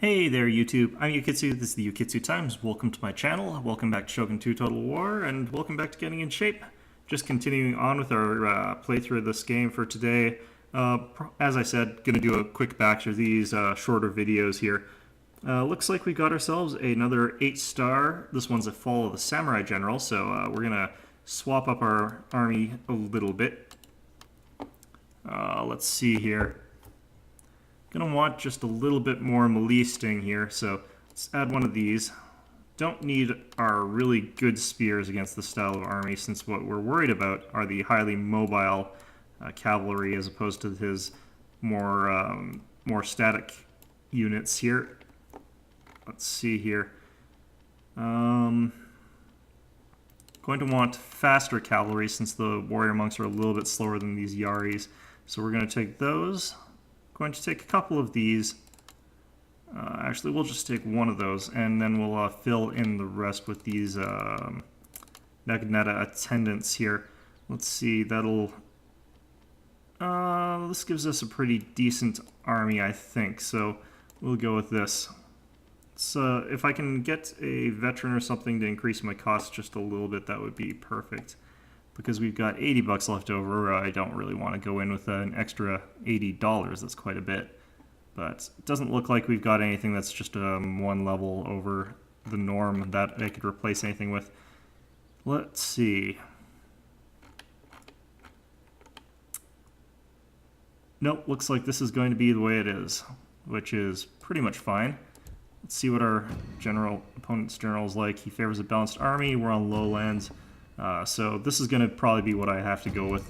Hey there YouTube, I'm Yukitsu, this is the Yukitsu Times. Welcome to my channel, welcome back to Shogun 2 Total War, and welcome back to Getting in Shape. Just continuing on with our playthrough of this game for today. As I said, going to do a quick batch of these shorter videos here. Looks like we got ourselves another 8-star. This one's a Fall of the Samurai General, so we're going to swap up our army a little bit. Let's see here. Gonna want just a little bit more melee sting here, so let's add one of these. Don't need our really good spears against this style of army, since what we're worried about are the highly mobile cavalry as opposed to his more static units here. Let's see here. Going to want faster cavalry since the warrior monks are a little bit slower than these Yaris, so we're going to take those. Going to take a couple of these. Actually, we'll just take one of those, and then we'll fill in the rest with these Naginata attendants here. Let's see, that'll... this gives us a pretty decent army, I think, so we'll go with this. So if I can get a veteran or something to increase my cost just a little bit, that would be perfect. Because we've got $80 left over, I don't really want to go in with an extra $80. That's quite a bit. But it doesn't look like we've got anything that's just one level over the norm that I could replace anything with. Let's see. Nope, looks like this is going to be the way it is, which is pretty much fine. Let's see what our opponent's general is like. He favors a balanced army. We're on lowlands. So this is going to probably be what I have to go with.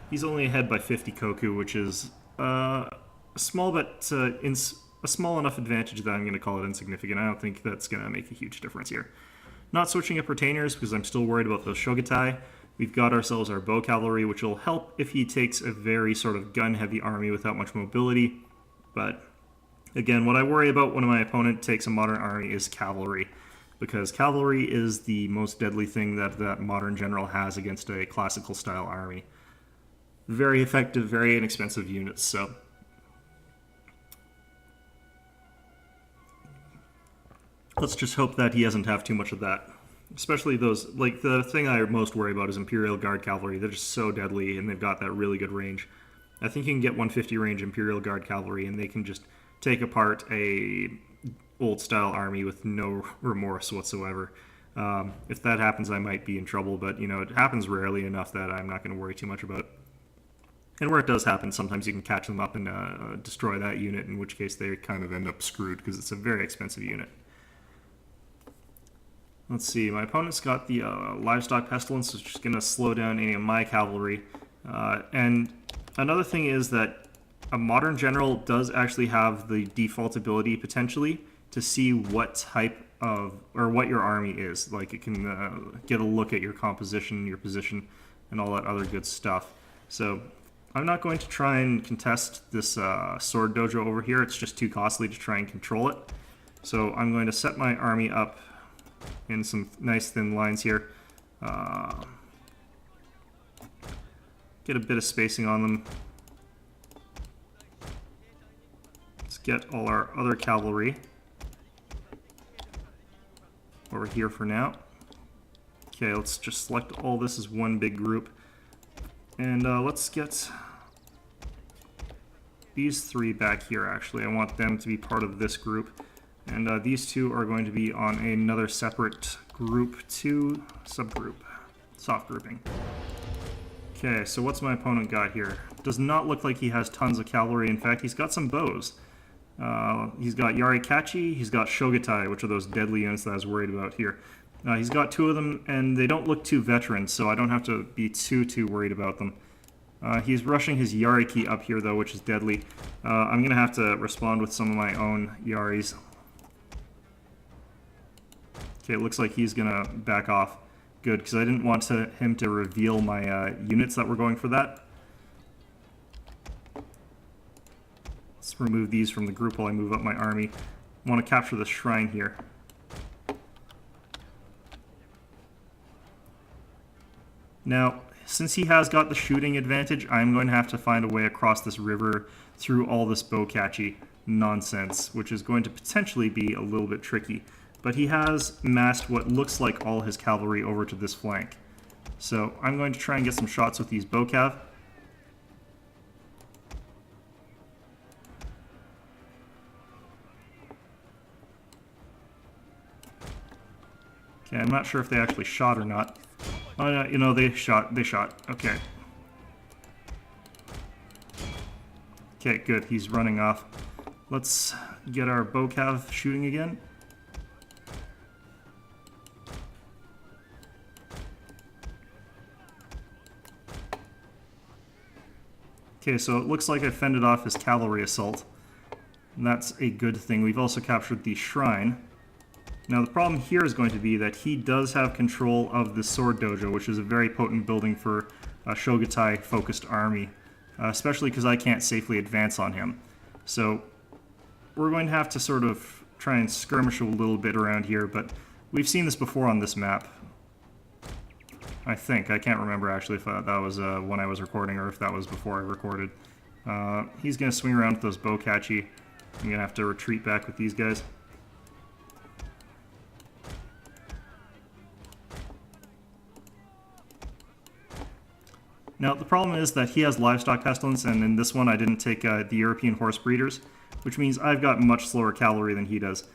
He's only ahead by 50 Koku, which is a small enough advantage that I'm going to call it insignificant. I don't think that's going to make a huge difference here. Not switching up retainers because I'm still worried about those Shogutai. We've got ourselves our bow cavalry, which will help if he takes a very sort of gun-heavy army without much mobility. But again, what I worry about when my opponent takes a modern army is cavalry, because cavalry is the most deadly thing that modern general has against a classical style army. Very effective, very inexpensive units, so. Let's just hope that he doesn't have too much of that. Especially those, like the thing I most worry about is Imperial Guard cavalry. They're just so deadly and they've got that really good range. I think you can get 150 range Imperial Guard cavalry and they can just take apart a old style army with no remorse whatsoever. If that happens, I might be in trouble, but you know, it happens rarely enough that I'm not going to worry too much about it. And where it does happen, sometimes you can catch them up and destroy that unit, in which case they kind of end up screwed because it's a very expensive unit. Let's see, my opponent's got the livestock pestilence, which is going to slow down any of my cavalry. And another thing is that a modern general does actually have the default ability potentially to see what type of, or what your army is. Like it can get a look at your composition, your position, and all that other good stuff. So I'm not going to try and contest this sword dojo over here. It's just too costly to try and control it. So I'm going to set my army up in some nice thin lines here. Get a bit of spacing on them. Let's get all our other cavalry over here for now. Okay, let's just select all this as one big group. And let's get these three back here, actually. I want them to be part of this group. And these two are going to be on another separate group 2 subgroup, soft grouping. Okay, so what's my opponent got here? Does not look like he has tons of cavalry. In fact, he's got some bows. He's got Yarikachi, he's got Shogutai, which are those deadly units that I was worried about here. He's got 2 of them, and they don't look too veteran, so I don't have to be too worried about them. He's rushing his Yariki up here, though, which is deadly. I'm going to have to respond with some of my own Yaris. Okay, it looks like he's going to back off. Good, because I didn't want him to reveal my units that were going for that. Let's remove these from the group while I move up my army. I want to capture the shrine here. Now, since he has got the shooting advantage, I'm going to have to find a way across this river through all this Bokachi. nonsense, which is going to potentially be a little bit tricky. But he has massed what looks like all his cavalry over to this flank. So I'm going to try and get some shots with these bow cav. Okay, I'm not sure if they actually shot or not. Oh, no, you know, they shot. Okay. Okay, good. He's running off. Let's get our bow cav shooting again. Okay, so it looks like I fended off his cavalry assault. And that's a good thing. We've also captured the shrine. Now the problem here is going to be that he does have control of the sword dojo, which is a very potent building for a Shogutai-focused army, especially because I can't safely advance on him. So we're going to have to sort of try and skirmish a little bit around here, but we've seen this before on this map. I think. I can't remember actually if that was when I was recording or if that was before I recorded. He's going to swing around with those bowcachi. I'm going to have to retreat back with these guys. Now, the problem is that he has livestock pestilence, and in this one I didn't take the European horse breeders, which means I've got much slower cavalry than he does.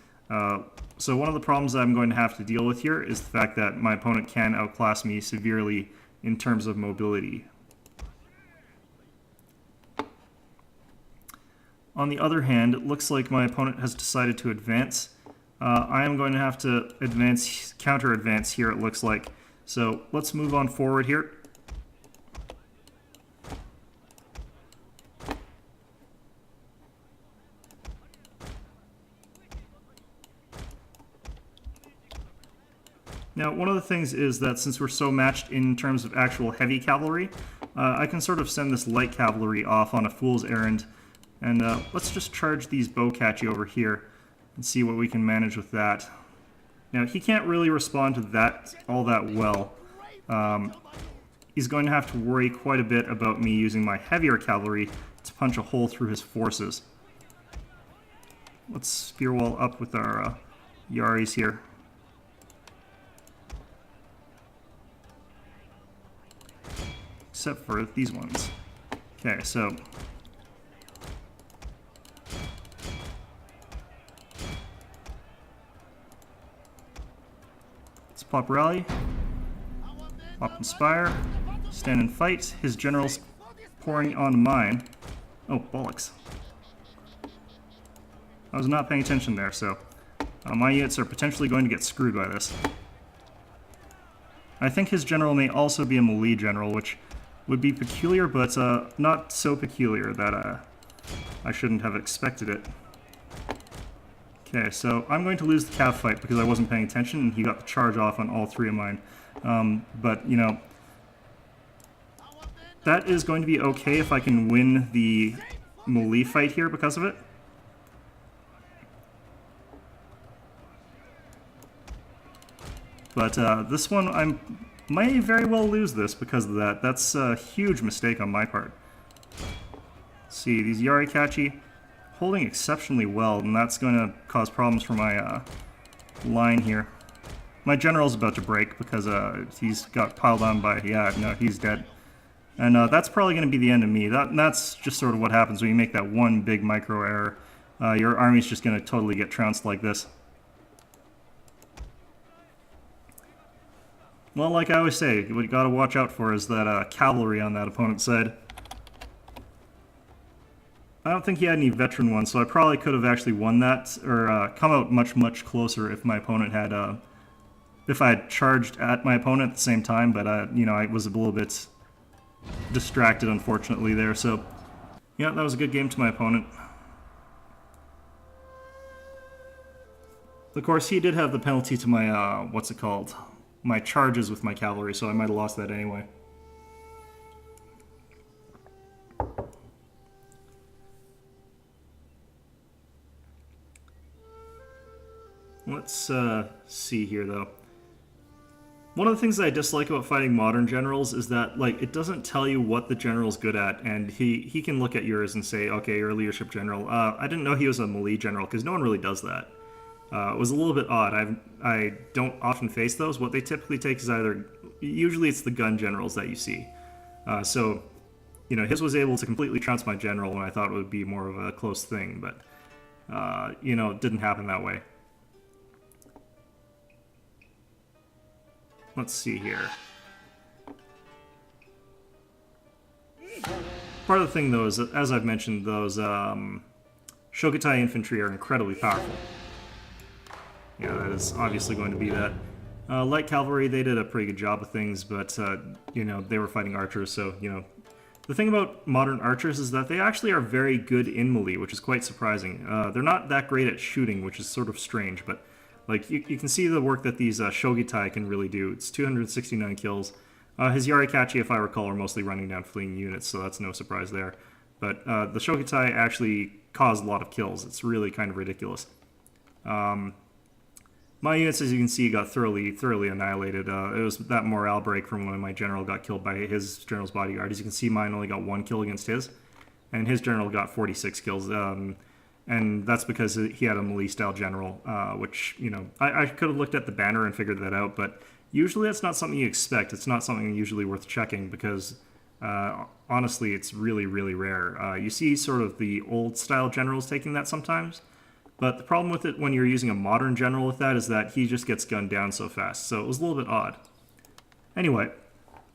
So one of the problems that I'm going to have to deal with here is the fact that my opponent can outclass me severely in terms of mobility. On the other hand, it looks like my opponent has decided to advance. I am going to have to counter-advance here, it looks like. So let's move on forward here. Now, one of the things is that since we're so matched in terms of actual heavy cavalry, I can sort of send this light cavalry off on a fool's errand. And let's just charge these bowcachi over here and see what we can manage with that. Now, he can't really respond to that all that well. He's going to have to worry quite a bit about me using my heavier cavalry to punch a hole through his forces. Let's spear wall up with our Yaris here. Except for these ones. Okay, so let's pop rally, pop inspire, stand and fight. His general's pouring on mine. Oh, bollocks. I was not paying attention there, so my units are potentially going to get screwed by this. I think his general may also be a melee general, which would be peculiar, but not so peculiar that I shouldn't have expected it. Okay, so I'm going to lose the cav fight because I wasn't paying attention, and he got the charge off on all three of mine. But, you know, that is going to be okay if I can win the melee fight here because of it. But this one, I may very well lose this because of that. That's a huge mistake on my part. Let's see, these Yarikachi holding exceptionally well, and that's going to cause problems for my line here. My general's about to break because he's got piled on by, yeah, no, he's dead. And that's probably going to be the end of me. That's just sort of what happens when you make that one big micro error. Your army's just going to totally get trounced like this. Well, like I always say, what you gotta watch out for is that cavalry on that opponent's side. I don't think he had any veteran ones, so I probably could have actually won that, or come out much, much closer if my opponent had, if I had charged at my opponent at the same time, but, you know, I was a little bit distracted, unfortunately, there, so, yeah, that was a good game to my opponent. Of course, he did have the penalty to my, what's it called? My charges with my cavalry, so I might have lost that anyway. Let's see here, though. One of the things that I dislike about fighting modern generals is that, like, it doesn't tell you what the general's good at, and he can look at yours and say, okay, you're a leadership general. I didn't know he was a melee general, because no one really does that. It was a little bit odd. I don't often face those. What they typically take is usually it's the gun generals that you see. So, you know, his was able to completely trounce my general when I thought it would be more of a close thing, but, you know, it didn't happen that way. Let's see here. Part of the thing, though, is that, as I've mentioned, those Shogutai infantry are incredibly powerful. Yeah, that is obviously going to be that. Light cavalry, they did a pretty good job of things, but, you know, they were fighting archers, so, you know. The thing about modern archers is that they actually are very good in melee, which is quite surprising. They're not that great at shooting, which is sort of strange, but like you can see the work that these Shogutai can really do. It's 269 kills. His Yarikachi, if I recall, are mostly running down fleeing units, so that's no surprise there. But the Shogutai actually cause a lot of kills. It's really kind of ridiculous. My units, as you can see, got thoroughly annihilated. It was that morale break from when my general got killed by his general's bodyguard. As you can see, mine only got 1 kill against his, and his general got 46 kills. And that's because he had a melee-style general, which, you know, I could have looked at the banner and figured that out, but usually that's not something you expect. It's not something usually worth checking because, honestly, it's really rare. You see sort of the old-style generals taking that sometimes, but the problem with it when you're using a modern general with that is that he just gets gunned down so fast, so it was a little bit odd. Anyway,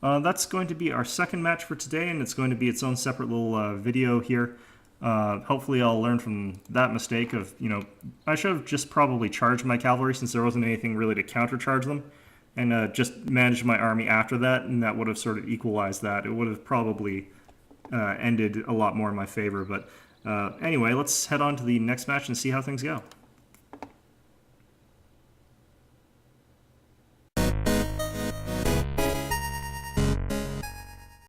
that's going to be our second match for today, and it's going to be its own separate little video here. Hopefully I'll learn from that mistake of, you know, I should have just probably charged my cavalry since there wasn't anything really to countercharge them, and just managed my army after that, and that would have sort of equalized that. It would have probably ended a lot more in my favor, but anyway, let's head on to the next match and see how things go.